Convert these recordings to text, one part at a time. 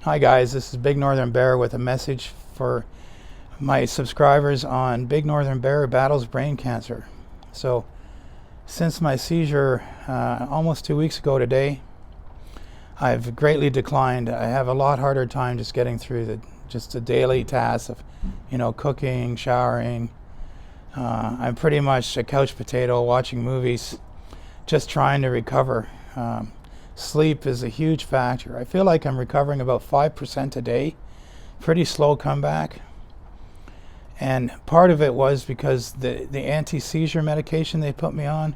Hi guys, this is Big Northern Bear with a message for my subscribers on Big Northern Bear battles brain cancer. So, since my seizure almost 2 weeks ago today, I've greatly declined. I have a lot harder time just getting through the daily tasks of, cooking, showering. I'm pretty much a couch potato watching movies, just trying to recover. Sleep is a huge factor. I feel like I'm recovering about 5% a day. Pretty slow comeback. And part of it was because the anti-seizure medication they put me on,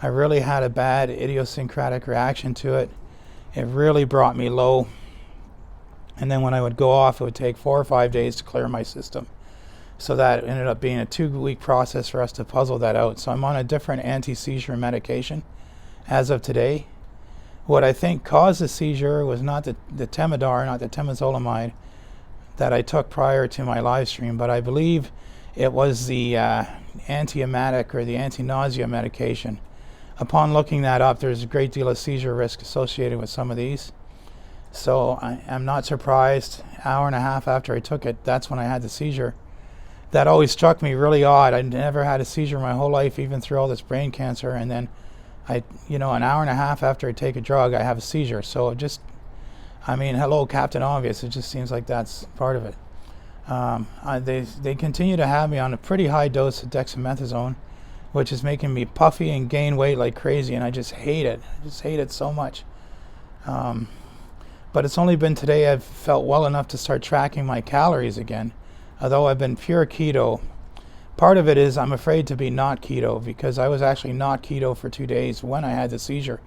I really had a bad idiosyncratic reaction to it. It really brought me low. And then when I would go off, it would take 4 or 5 days to clear my system. So that ended up being a 2-week process for us to puzzle that out. So I'm on a different anti-seizure medication as of today. What I think caused the seizure was not the Temodar, not the temozolomide that I took prior to my live stream, but I believe it was the anti-emetic or the anti-nausea medication. Upon looking that up, there's a great deal of seizure risk associated with some of these. So I'm not surprised. Hour and a half after I took it, that's when I had the seizure. That always struck me really odd. I never had a seizure my whole life, even through all this brain cancer, and then an hour and a half after I take a drug, I have a seizure. So hello, Captain Obvious. It just seems like that's part of it. They continue to have me on a pretty high dose of dexamethasone, which is making me puffy and gain weight like crazy, and I just hate it. I just hate it so much. But it's only been today I've felt well enough to start tracking my calories again. Although I've been pure keto. Part of it is I'm afraid to be not keto, because I was actually not keto for 2 days when I had the seizure.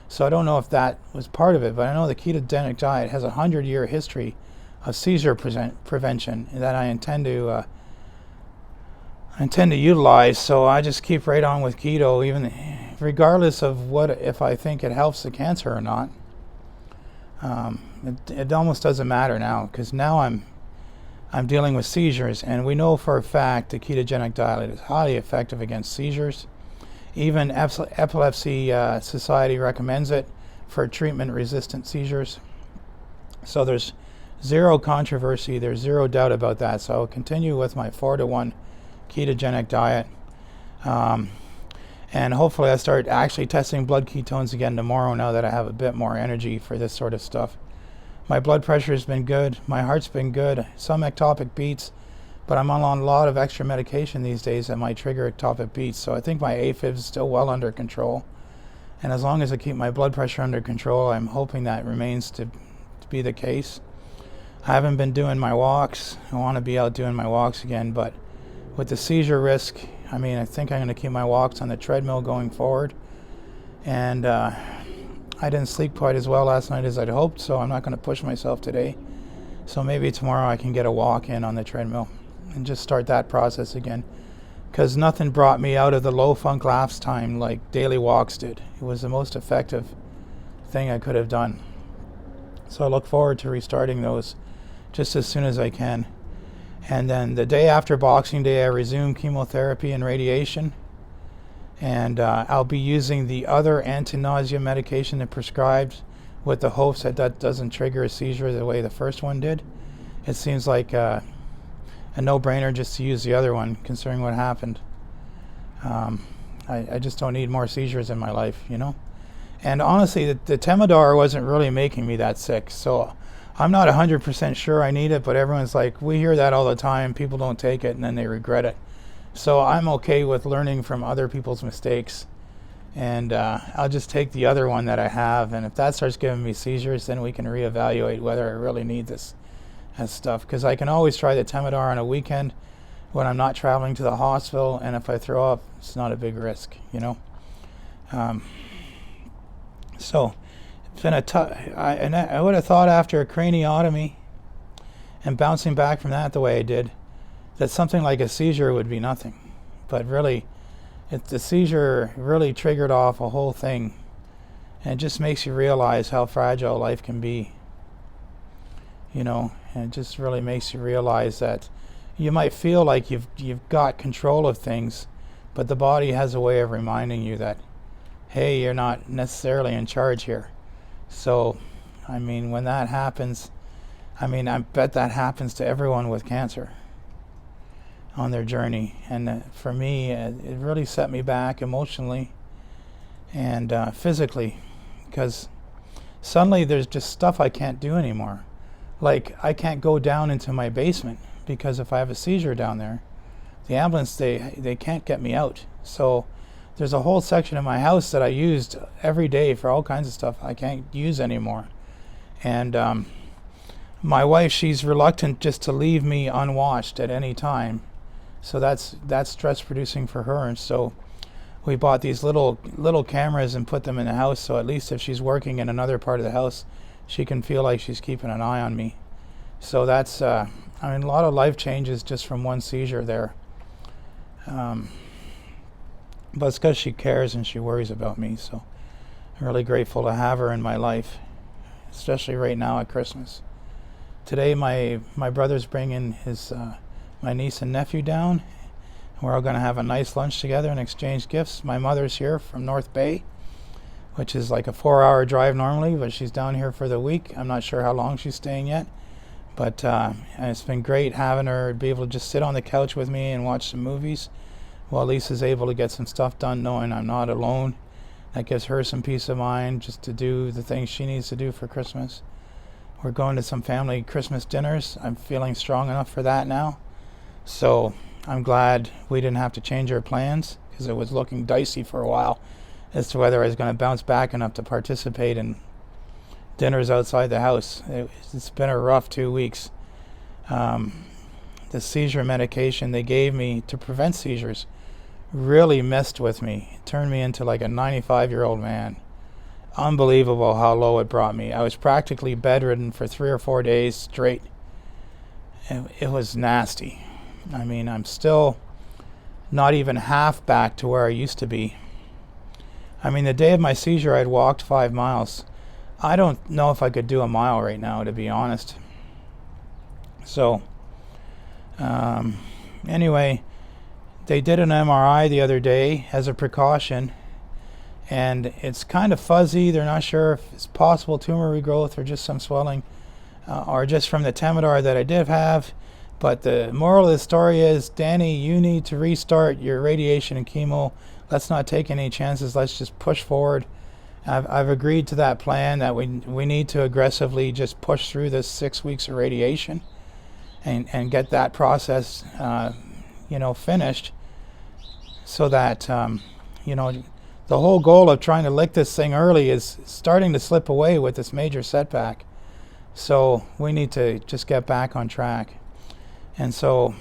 So I don't know if that was part of it, but I know the ketogenic diet has a 100-year history of seizure prevention that I intend to utilize. So I just keep right on with keto, even regardless of if I think it helps the cancer or not. It almost doesn't matter now, because now I'm dealing with seizures, and we know for a fact the ketogenic diet is highly effective against seizures. Even Epilepsy Society recommends it for treatment-resistant seizures. So there's zero controversy, there's zero doubt about that. So I'll continue with my 4-to-1 ketogenic diet. And hopefully I start actually testing blood ketones again tomorrow, now that I have a bit more energy for this sort of stuff. My blood pressure has been good. My heart's been good. Some ectopic beats, but I'm on a lot of extra medication these days that might trigger ectopic beats. So I think my AFib is still well under control. And as long as I keep my blood pressure under control, I'm hoping that remains to be the case. I haven't been doing my walks. I want to be out doing my walks again, but with the seizure risk, I think I'm going to keep my walks on the treadmill going forward. And I didn't sleep quite as well last night as I'd hoped, so I'm not going to push myself today. So maybe tomorrow I can get a walk in on the treadmill and just start that process again. Because nothing brought me out of the low funk laughs time like daily walks did. It was the most effective thing I could have done. So I look forward to restarting those just as soon as I can. And then the day after Boxing Day, I resume chemotherapy and radiation. And I'll be using the other anti-nausea medication that prescribed, with the hopes that doesn't trigger a seizure the way the first one did. It seems like a no-brainer just to use the other one, considering what happened. I just don't need more seizures in my life, And honestly, the Temodar wasn't really making me that sick. So I'm not 100% sure I need it, but everyone's like, we hear that all the time. People don't take it, and then they regret it. So I'm okay with learning from other people's mistakes, and I'll just take the other one that I have, and if that starts giving me seizures, then we can reevaluate whether I really need this as stuff, because I can always try the Temodar on a weekend when I'm not traveling to the hospital, and if I throw up, it's not a big risk, So it's been I would have thought after a craniotomy and bouncing back from that the way I did, that something like a seizure would be nothing. But really, the seizure really triggered off a whole thing. And it just makes you realize how fragile life can be. And it just really makes you realize that you might feel like you've got control of things, but the body has a way of reminding you that, hey, you're not necessarily in charge here. So, when that happens, I mean, I bet that happens to everyone with cancer on their journey. And for me, it really set me back emotionally and physically, because suddenly there's just stuff I can't do anymore. Like, I can't go down into my basement because if I have a seizure down there, the ambulance, they can't get me out. So there's a whole section of my house that I used every day for all kinds of stuff I can't use anymore. And my wife, she's reluctant just to leave me unwatched at any time. So that's stress producing for her. And so we bought these little cameras and put them in the house, so at least if she's working in another part of the house, she can feel like she's keeping an eye on me. So that's I mean, a lot of life changes just from one seizure there. But it's because she cares and she worries about me. So I'm really grateful to have her in my life, especially right now at Christmas. Today my brother's bringing his my niece and nephew down. We're all going to have a nice lunch together and exchange gifts. My mother's here from North Bay, which is like a 4-hour drive normally, but she's down here for the week. I'm not sure how long she's staying yet, but it's been great having her be able to just sit on the couch with me and watch some movies while Lisa's able to get some stuff done, knowing I'm not alone. That gives her some peace of mind just to do the things she needs to do for Christmas. We're going to some family Christmas dinners. I'm feeling strong enough for that now. So I'm glad we didn't have to change our plans, because it was looking dicey for a while as to whether I was going to bounce back enough to participate in dinners outside the house. It's been a rough 2 weeks. The seizure medication they gave me to prevent seizures really messed with me. It turned me into like a 95-year-old man. Unbelievable how low it brought me. I was practically bedridden for 3 or 4 days straight. It was nasty. I mean, I'm still not even half back to where I used to be. I mean, the day of my seizure, I'd walked 5 miles. I don't know if I could do a mile right now, to be honest. So, anyway, they did an MRI the other day as a precaution, and it's kind of fuzzy. They're not sure if it's possible tumor regrowth or just some swelling, or just from the Temodar that I did have. But the moral of the story is, Danny, you need to restart your radiation and chemo. Let's not take any chances. Let's just push forward. I've agreed to that plan, that we need to aggressively just push through this 6 weeks of radiation and get that process finished, so that the whole goal of trying to lick this thing early is starting to slip away with this major setback. So we need to just get back on track. And so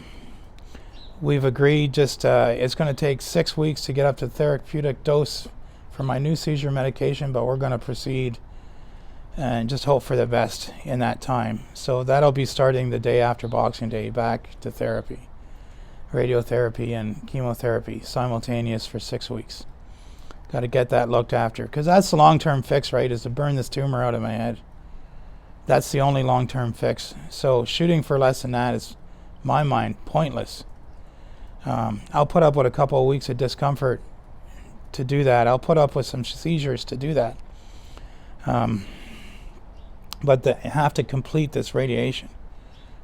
we've agreed just it's going to take 6 weeks to get up to therapeutic dose for my new seizure medication, but we're going to proceed and just hope for the best in that time. So that'll be starting the day after Boxing Day, back to therapy, radiotherapy and chemotherapy simultaneous for 6 weeks. Got to get that looked after, because that's the long-term fix, right, is to burn this tumor out of my head. That's the only long-term fix. So shooting for less than that is, my mind, pointless. I'll put up with a couple of weeks of discomfort to do that. I'll put up with some seizures to do that. But I have to complete this radiation.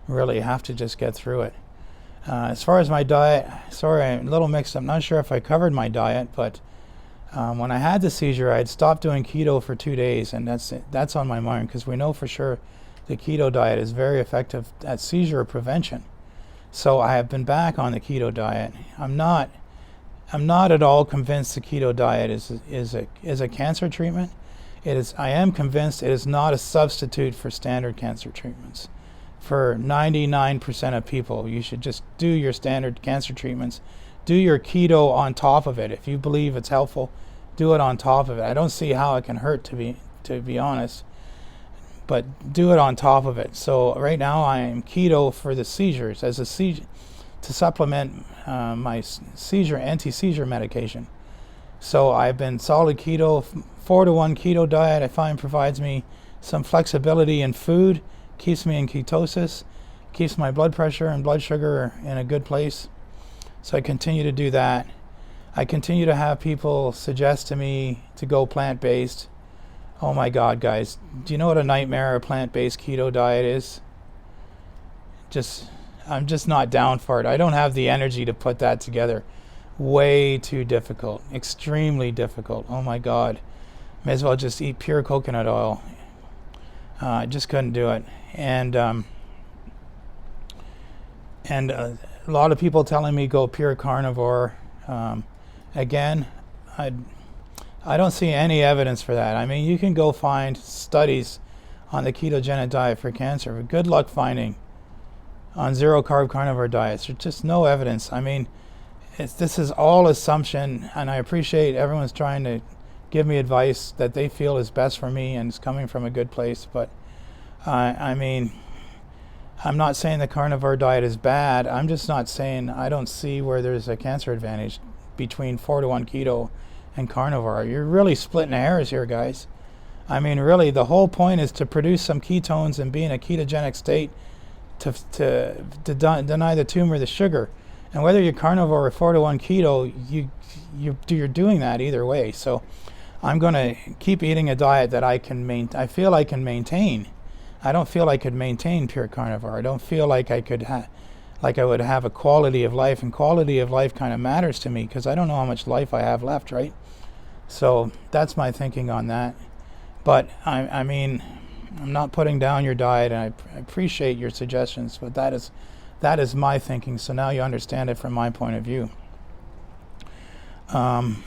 Really have to just get through it. As far as my diet, sorry, I'm a little mixed. I'm not sure if I covered my diet, but when I had the seizure, I'd stopped doing keto for 2 days, and that's on my mind, because we know for sure the keto diet is very effective at seizure prevention. So I have been back on the keto diet. I'm not at all convinced the keto diet is a cancer treatment. I am convinced it is not a substitute for standard cancer treatments. For 99% of people, you should just do your standard cancer treatments. Do your keto on top of it. If you believe it's helpful, do it on top of it. I don't see how it can hurt, to be honest. But do it on top of it. So right now I am keto for the seizures, to supplement my anti-seizure medication. So I've been solid keto, 4-to-1 keto diet. I find provides me some flexibility in food, keeps me in ketosis, keeps my blood pressure and blood sugar in a good place. So I continue to do that. I continue to have people suggest to me to go plant-based. Oh my God, guys, do you know what a nightmare a plant-based keto diet is? I'm just not down for it. I don't have the energy to put that together. Way too difficult, extremely difficult. Oh my God, may as well just eat pure coconut oil. I just couldn't do it. And a lot of people telling me go pure carnivore. Again, I don't see any evidence for that. I mean, you can go find studies on the ketogenic diet for cancer, but good luck finding on zero carb carnivore diets. There's just no evidence. I mean, this is all assumption, and I appreciate everyone's trying to give me advice that they feel is best for me and is coming from a good place. But I mean, I'm not saying the carnivore diet is bad. I'm just not saying I don't see where there's a cancer advantage between 4-to-1 keto and carnivore. You're really splitting hairs here, guys. I mean, really, the whole point is to produce some ketones and be in a ketogenic state to deny the tumor the sugar. And whether you're carnivore or 4-to-1 keto, you're doing that either way. So I'm going to keep eating a diet that I feel I can maintain. I don't feel I could maintain pure carnivore. I don't feel like I would have a quality of life, and quality of life kind of matters to me because I don't know how much life I have left, right? So that's my thinking on that. But I mean, I'm not putting down your diet, and I appreciate your suggestions, but that is my thinking. So now you understand it from my point of view. Some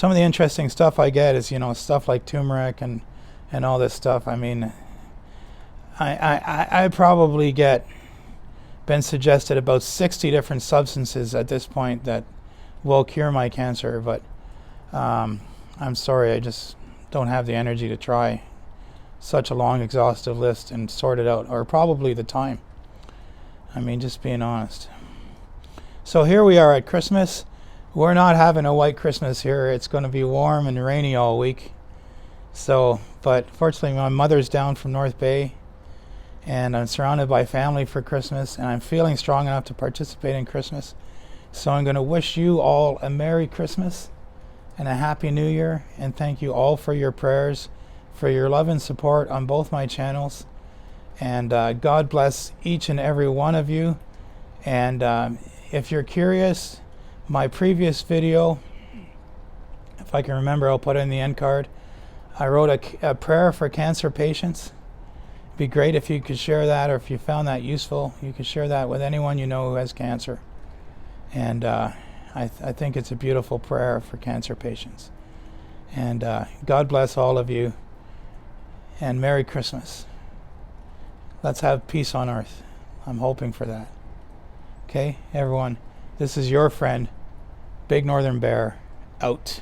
of the interesting stuff I get is, stuff like turmeric and all this stuff. I mean, I probably been suggested about 60 different substances at this point that will cure my cancer, but I'm sorry, I just don't have the energy to try such a long, exhaustive list and sort it out, or probably the time. I mean, just being honest. So here we are at Christmas. We're not having a white Christmas here. It's going to be warm and rainy all week. So, but fortunately, my mother's down from North Bay, and I'm surrounded by family for Christmas, and I'm feeling strong enough to participate in Christmas. So I'm going to wish you all a Merry Christmas and a Happy New Year, and thank you all for your prayers, for your love and support on both my channels. And God bless each and every one of you. And if you're curious, my previous video, if I can remember, I'll put it in the end card. I wrote a prayer for cancer patients. It'd be great if you could share that, or if you found that useful, you could share that with anyone you know who has cancer. And I think it's a beautiful prayer for cancer patients. And God bless all of you, and Merry Christmas. Let's have peace on earth. I'm hoping for that. Okay, everyone, this is your friend, Big Northern Bear, out.